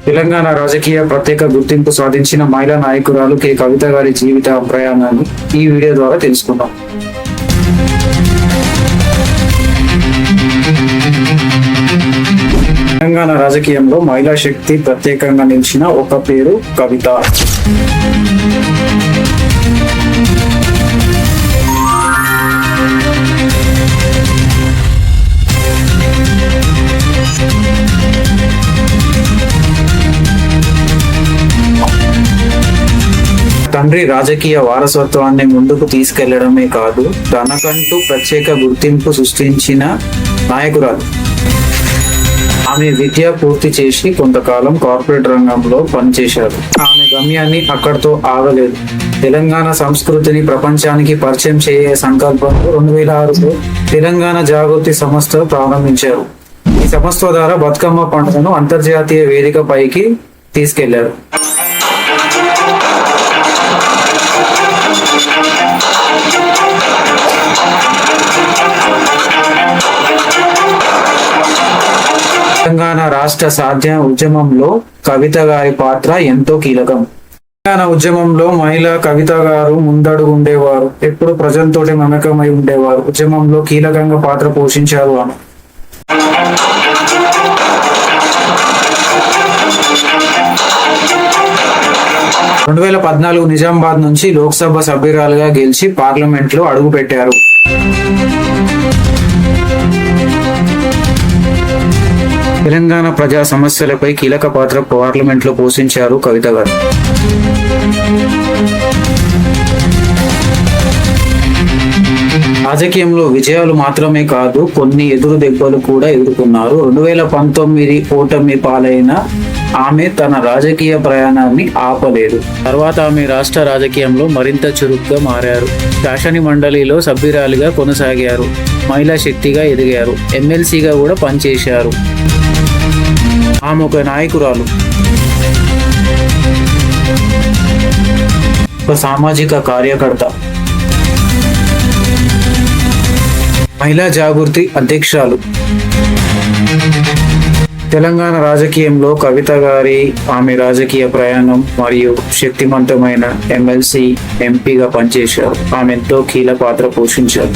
తెలంగాణ రాజకీయ ప్రత్యేక గుర్తింపు సాధించిన మహిళా నాయకురాలు కె కవిత గారి జీవిత ప్రయాణాన్ని ఈ వీడియో ద్వారా తెలుసుకుందాం. తెలంగాణ రాజకీయంలో మహిళా శక్తి ప్రత్యేకంగా నిలిచిన ఒక పేరు కవిత. తండ్రి రాజకీయ వారసత్వాన్ని ముందుకు తీసుకెళ్లడమే కాదు, తనకంటూ ప్రత్యేక గుర్తింపు సృష్టించిన నాయకురాలు. ఆమె విద్య పూర్తి చేసి కొంతకాలం కార్పొరేట్ రంగంలో పనిచేశారు. ఆమె గమ్యాన్ని అక్కడితో ఆగలేదు. తెలంగాణ సంస్కృతిని ప్రపంచానికి పరిచయం చేసే సంకల్పంతో 2006లో తెలంగాణ జాగృతి సంస్థ ప్రారంభించారు. ఈ సంస్థ ద్వారా బతుకమ్మ పండుగను అంతర్జాతీయ వేదికపైకి తీసుకెళ్లారు. తెలంగాణ రాష్ట్ర సాధ్య ఉద్యమంలో కవిత గారి పాత్ర ఎంతో కీలకం. తెలంగాణ ఉద్యమంలో మహిళా కవిత గారు ముందడుగు ఉండేవారు. ఎప్పుడు ప్రజలతోటి మమేకమై ఉండేవారు. ఉద్యమంలో కీలకంగా పాత్ర పోషించారు. ఆమె 2014 నిజామాబాద్ నుంచి లోక్సభ సభ్యురాలుగా గెలిచి పార్లమెంట్ లో అడుగుపెట్టారు. తెలంగాణ ప్రజా సమస్యలపై కీలక పాత్ర పార్లమెంట్ లో పోషించారు కవిత గారు. రాజకీయంలో విజయాలు మాత్రమే కాదు, కొన్ని ఎదురు దెబ్బలు కూడా ఎదుర్కొన్నారు. 2019 ఓటమి పాలైన ఆమె తన రాజకీయ ప్రయాణాన్ని ఆపలేదు. తర్వాత ఆమె రాష్ట్ర రాజకీయంలో మరింత చురుగ్గా మారారు. శాసన మండలిలో సభ్యురాలిగా కొనసాగారు. మహిళా శక్తిగా ఎదిగారు. ఎమ్మెల్సీగా కూడా పనిచేశారు. ఆమె ఒక నాయకురాలు, ఒక సామాజిక కార్యకర్త, మహిళా జాగృతి అధ్యక్షురాలు. తెలంగాణ రాజకీయంలో కవిత గారి ఆమె రాజకీయ ప్రయాణం మరియు శక్తివంతమైన ఎమ్మెల్సీ ఎంపీగా పనిచేశారు. ఆమె ఎంతో కీలక పాత్ర పోషించారు.